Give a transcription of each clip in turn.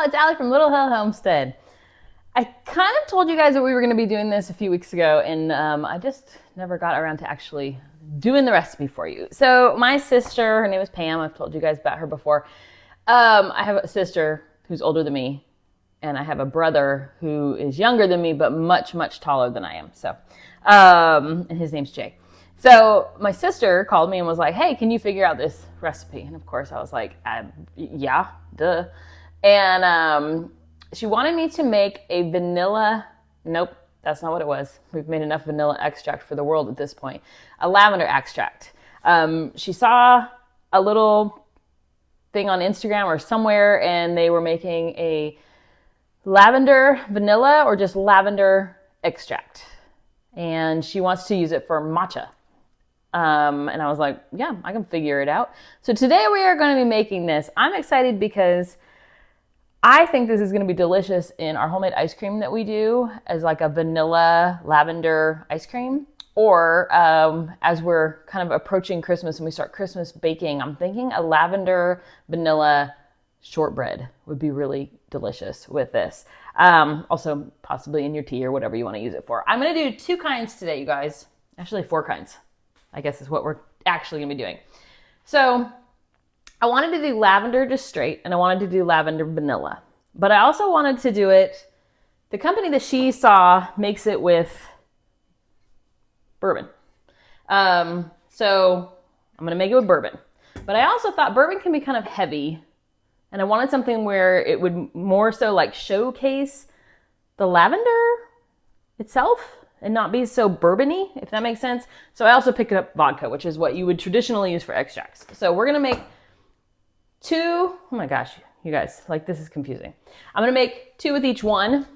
y'all, it's Ali from Little Hill Homestead. I kind of told you guys that we were going to be doing this a few weeks ago, and I just never got around to actually doing the recipe for you. So my sister, her name is Pam, I've told you guys about her before. I have a sister who's older than me, and I have a brother who is younger than me, but much, much taller than I am. So, and his name's Jay. So my sister called me and was like, hey, can you figure out this recipe? And of course I was like, yeah, duh. And she wanted me to make a vanilla, nope, that's not what it was. We've made enough vanilla extract for the world at this point. A lavender extract. She saw a little thing on Instagram or somewhere, and they were making a lavender vanilla or just lavender extract. And she wants to use it for matcha. And I was like, yeah, I can figure it out. So today we are going to be making this. I'm excited because I think this is going to be delicious in our homemade ice cream that we do as like a vanilla lavender ice cream. Or as we're kind of approaching Christmas and we start Christmas baking, I'm thinking a lavender vanilla shortbread would be really delicious with this. Also possibly in your tea or whatever you want to use it for. I'm going to do 2 kinds today, you guys. Actually 4 kinds, I guess is what we're actually going to be doing. So I wanted to do lavender just straight, and I wanted to do lavender vanilla. But I also wanted to do it, the company that she saw makes it with bourbon. So I'm going to make it with bourbon. But I also thought bourbon can be kind of heavy, and I wanted something where it would more so like showcase the lavender itself and not be so bourbony, if that makes sense. So I also picked up vodka, which is what you would traditionally use for extracts. So we're going to make 2, oh my gosh, you guys, like this is confusing. I'm going to make 2 with each one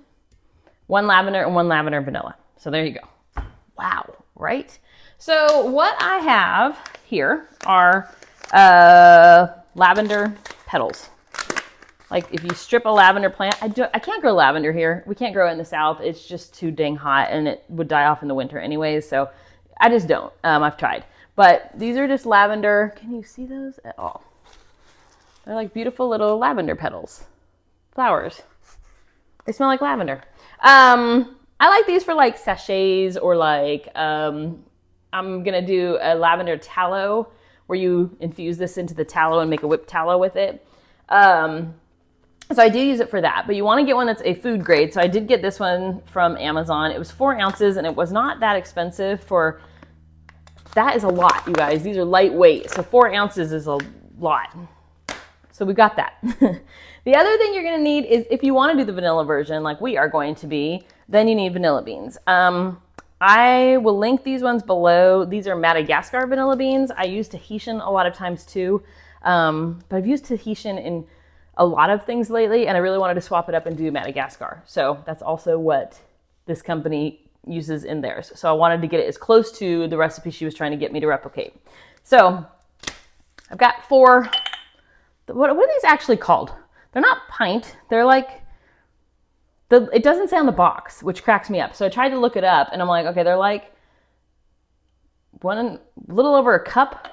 lavender and 1 lavender vanilla. So there you go. Wow, right? So what I have here are lavender petals. Like if you strip a lavender plant, I can't grow lavender here. We can't grow it in the South. It's just too dang hot and it would die off in the winter anyways. So I just don't. I've tried. But these are just lavender. Can you see those at all? They're like beautiful little lavender petals. Flowers. They smell like lavender. I like these for like sachets or like, I'm going to do a lavender tallow where you infuse this into the tallow and make a whipped tallow with it. So I do use it for that, but you want to get one that's a food grade. So I did get this one from Amazon. It was 4 ounces and it was not that expensive for, that is a lot, you guys. These are lightweight. So 4 ounces is a lot. So we got that. The other thing you're going to need is if you want to do the vanilla version like we are going to be, then you need vanilla beans. I will link these ones below. These are Madagascar vanilla beans. I use Tahitian a lot of times too. But I've used Tahitian in a lot of things lately, and I really wanted to swap it up and do Madagascar. So that's also what this company uses in theirs. So I wanted to get it as close to the recipe she was trying to get me to replicate. So I've got 4, what are these actually called? They're not pint, they're like, it doesn't say on the box, which cracks me up. So I tried to look it up and I'm like, okay, they're like a little over a cup.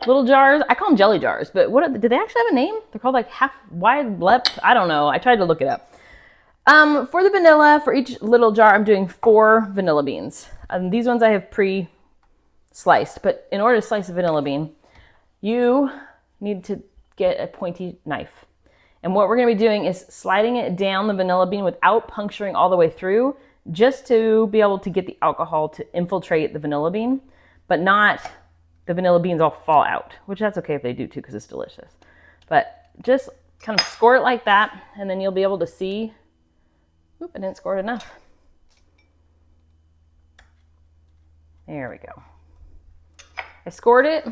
Little jars. I call them jelly jars, but do they actually have a name? They're called like half wide lep. I don't know. I tried to look it up. For the vanilla, for each little jar, I'm doing 4 vanilla beans. These ones I have pre-sliced, but in order to slice a vanilla bean, you need to get a pointy knife. And what we're going to be doing is sliding it down the vanilla bean without puncturing all the way through, just to be able to get the alcohol to infiltrate the vanilla bean, but not the vanilla beans all fall out, which that's okay if they do too, because it's delicious. But just kind of score it like that, and then you'll be able to see, oop, I didn't score it enough. There we go. I scored it.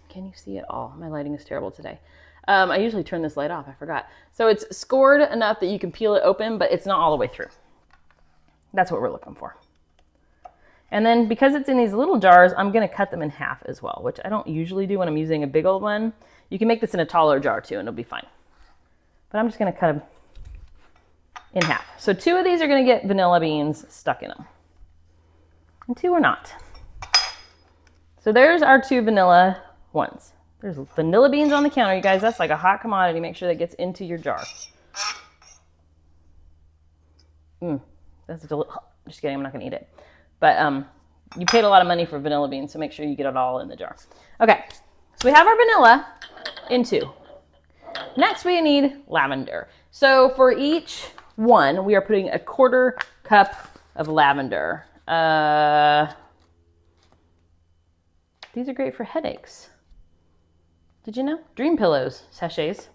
Can you see it all? My lighting is terrible today. I usually turn this light off, I forgot. So it's scored enough that you can peel it open, but it's not all the way through. That's what we're looking for. And then because it's in these little jars, I'm going to cut them in half as well, which I don't usually do when I'm using a big old one. You can make this in a taller jar too, and it'll be fine. But I'm just going to cut them in half. So 2 of these are going to get vanilla beans stuck in them. And 2 are not. So there's our 2 vanilla ones. There's vanilla beans on the counter, you guys. That's like a hot commodity. Make sure that gets into your jar. That's just kidding. I'm not gonna eat it. But you paid a lot of money for vanilla beans, so make sure you get it all in the jar. Okay, so we have our vanilla in 2. Next, we need lavender. So for each one, we are putting a 1/4 cup of lavender. These are great for headaches. Did you know? Dream pillows, sachets,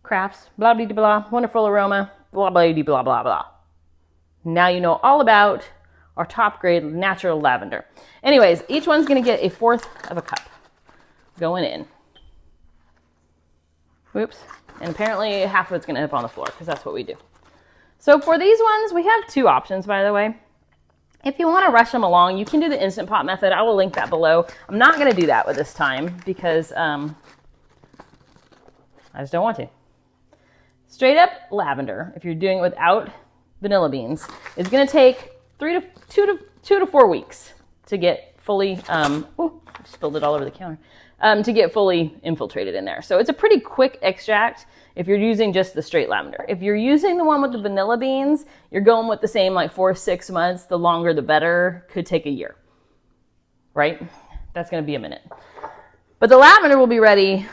crafts, blah, blah, blah, wonderful aroma, blah, blah, blah, blah, blah. Now you know all about our top grade natural lavender. Anyways, each one's gonna get a 1/4 of a cup going in. Whoops. And apparently half of it's gonna end up on the floor because that's what we do. So for these ones, we have 2 options, by the way. If you want to rush them along, you can do the Instant Pot method. I will link that below. I'm not going to do that with this time because I just don't want to. Straight up lavender, if you're doing it without vanilla beans, is going to take 2 to 4 weeks to get fully, I spilled it all over the counter, to get fully infiltrated in there. So it's a pretty quick extract if you're using just the straight lavender. If you're using the one with the vanilla beans, you're going with the same like 4 to 6 months. The longer, the better. Could take a year, right? That's going to be a minute. But the lavender will be ready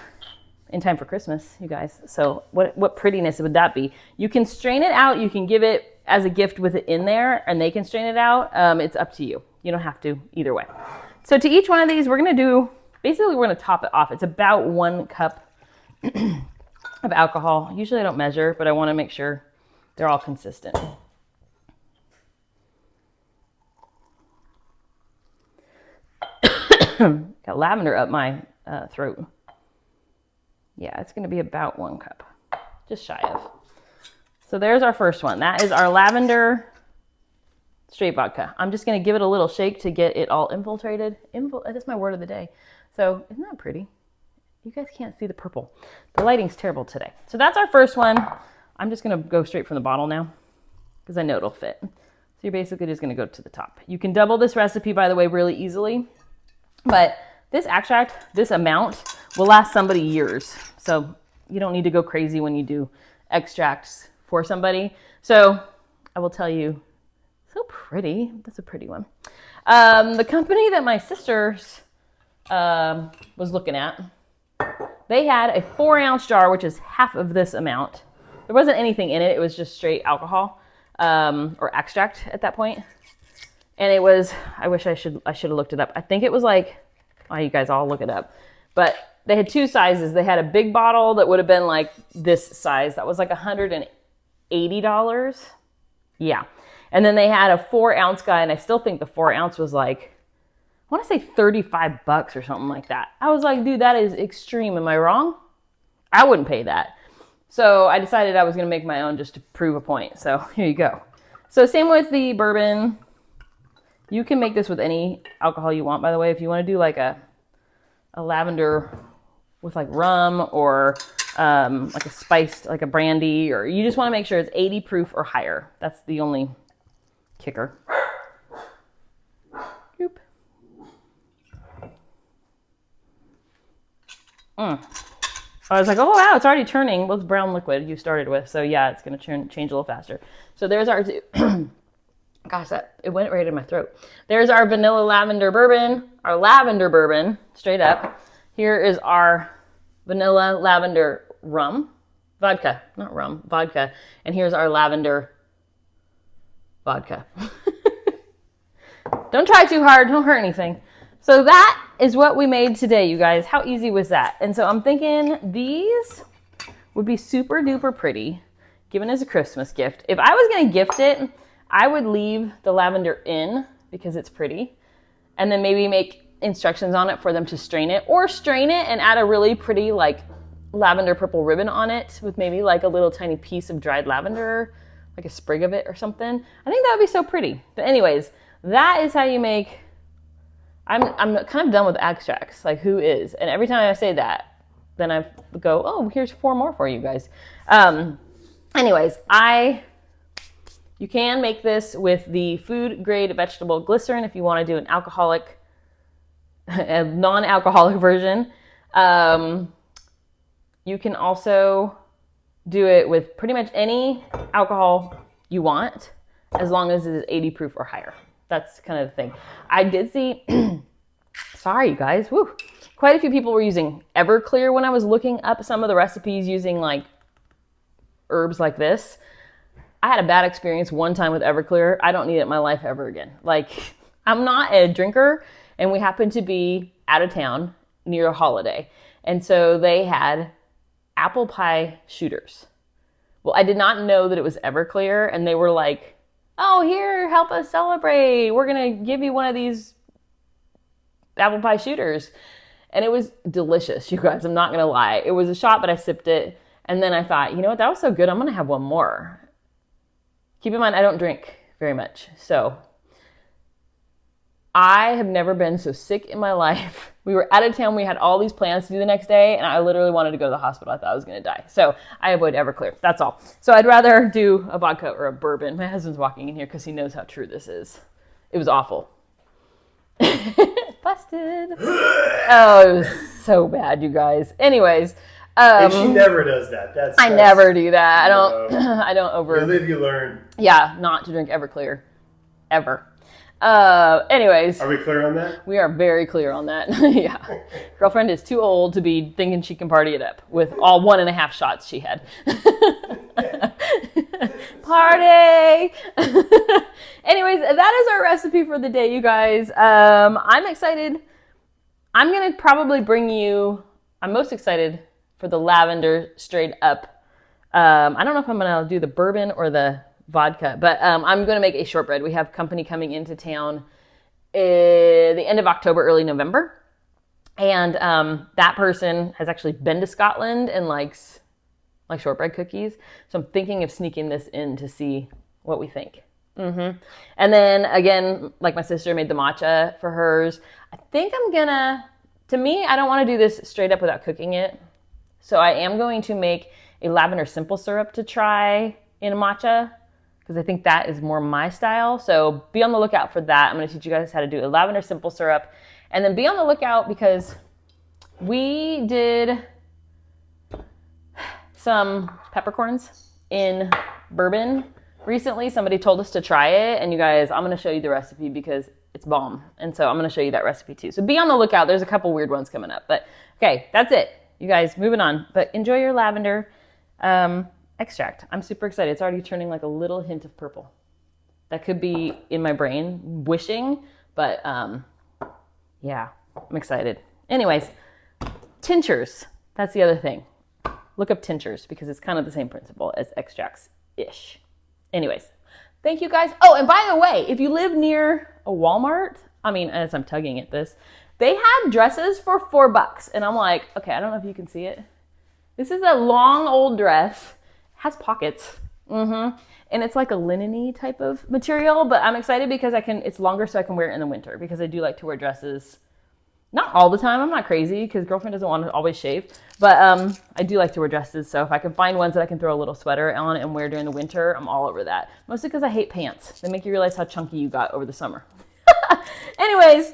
in time for Christmas, you guys. So what prettiness would that be? You can strain it out. You can give it as a gift with it in there, and they can strain it out. It's up to you. You don't have to either way. So to each one of these, we're going to do, basically we're going to top it off. It's about 1 cup of alcohol. Usually I don't measure, but I want to make sure they're all consistent. Got lavender up my throat. Yeah, it's going to be about 1 cup, just shy of. So there's our first one. That is our lavender straight vodka. I'm just going to give it a little shake to get it all infiltrated. That's my word of the day. So isn't that pretty? You guys can't see the purple. The lighting's terrible today. So that's our first one. I'm just going to go straight from the bottle now because I know it'll fit. So you're basically just going to go to the top. You can double this recipe, by the way, really easily. But this extract, this amount, will last somebody years. So you don't need to go crazy when you do extracts for somebody. So I will tell you, so pretty. That's a pretty one. The company that my sister's was looking at, they had a 4-ounce jar, which is half of this amount. There wasn't anything in it. It was just straight alcohol or extract at that point. And it was, I wish I should have looked it up. I think it was like, oh, you guys all look it up. But they had 2 sizes. They had a big bottle that would have been like this size. That was like $180. Yeah. And then they had a 4-ounce guy, and I still think the 4-ounce was like, I want to say $35 or something like that. I was like, dude, that is extreme. Am I wrong? I wouldn't pay that. So I decided I was going to make my own just to prove a point. So here you go. So same with the bourbon. You can make this with any alcohol you want, by the way. If you want to do like a lavender with like rum or like a spiced, like a brandy, or you just want to make sure it's 80 proof or higher. That's the only kicker. Oop. I was like, oh wow, it's already turning. Well, it's brown liquid you started with, so yeah, it's going to change a little faster. So there's our gosh, it went right in my throat. There's our vanilla lavender bourbon, our lavender bourbon, straight up. Here is our vanilla lavender vodka, not rum, vodka. And here's our lavender vodka. Don't try too hard, don't hurt anything. So that is what we made today, you guys. How easy was that? And so I'm thinking these would be super duper pretty, given as a Christmas gift. If I was going to gift it, I would leave the lavender in because it's pretty, and then maybe make instructions on it for them to strain it, or strain it and add a really pretty like lavender purple ribbon on it with maybe like a little tiny piece of dried lavender, like a sprig of it or something. I think that would be so pretty. But anyways, that is how you make, I'm kind of done with extracts, like who is? And every time I say that, then I go, oh, here's 4 more for you guys. Anyways, you can make this with the food grade vegetable glycerin if you want to do an alcoholic, a non-alcoholic version. You can also do it with pretty much any alcohol you want, as long as it is 80 proof or higher. That's kind of the thing. I did see, sorry you guys, woo, quite a few people were using Everclear when I was looking up some of the recipes using like herbs like this. I had a bad experience one time with Everclear. I don't need it in my life ever again. Like, I'm not a drinker, and we happened to be out of town near a holiday. And so they had apple pie shooters. Well, I did not know that it was Everclear, and they were like, oh, here, help us celebrate. We're going to give you one of these apple pie shooters. And it was delicious, you guys. I'm not going to lie. It was a shot, but I sipped it. And then I thought, you know what? That was so good. I'm going to have one more. Keep in mind, I don't drink very much. So I have never been so sick in my life. We were out of town. We had all these plans to do the next day, and I literally wanted to go to the hospital. I thought I was going to die. So I avoid Everclear. That's all. So I'd rather do a vodka or a bourbon. My husband's walking in here because he knows how true this is. It was awful. Busted. Oh, it was so bad, you guys. Anyways. And she never does that. I never do that. I don't over. You live, you learn. Yeah, not to drink Everclear. Ever. Anyways. Are we clear on that? We are very clear on that. Yeah. Girlfriend is too old to be thinking she can party it up with all 1.5 shots she had. Party! Anyways, that is our recipe for the day, you guys. I'm excited. I'm going to probably bring you, I'm most excited for the lavender straight up. I don't know if I'm going to do the bourbon or the vodka, but I'm going to make a shortbread. We have company coming into town the end of October, early November. And that person has actually been to Scotland and likes like shortbread cookies. So I'm thinking of sneaking this in to see what we think. And then again, like my sister made the matcha for hers. I think I'm gonna, to me, I don't want to do this straight up without cooking it. So I am going to make a lavender simple syrup to try in a matcha, because I think that is more my style. So be on the lookout for that. I'm going to teach you guys how to do a lavender simple syrup. And then be on the lookout because we did some peppercorns in bourbon recently. Somebody told us to try it. And you guys, I'm going to show you the recipe because it's bomb. And so I'm going to show you that recipe too. So be on the lookout. There's a couple weird ones coming up. But okay, that's it. You guys, moving on. But enjoy your lavender extract. I'm super excited. It's already turning like a little hint of purple. That could be in my brain wishing, but yeah, I'm excited. Anyways, tinctures. That's the other thing. Look up tinctures because it's kind of the same principle as extracts-ish. Anyways, thank you guys. Oh, and by the way, if you live near a Walmart, I mean, as I'm tugging at this, they had dresses for $4. And I'm like, okay, I don't know if you can see it. This is a long old dress. Has pockets. And it's like a linen-y type of material, but I'm excited because it's longer so I can wear it in the winter because I do like to wear dresses. Not all the time. I'm not crazy because girlfriend doesn't want to always shave, but I do like to wear dresses. So if I can find ones that I can throw a little sweater on and wear during the winter, I'm all over that. Mostly because I hate pants. They make you realize how chunky you got over the summer. Anyways,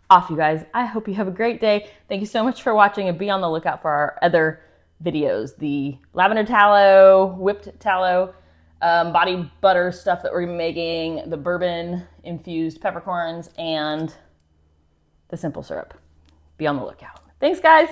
off you guys. I hope you have a great day. Thank you so much for watching and be on the lookout for our other videos. The lavender tallow, whipped tallow, body butter stuff that we're making, the bourbon infused peppercorns, and the simple syrup. Be on the lookout. Thanks, guys.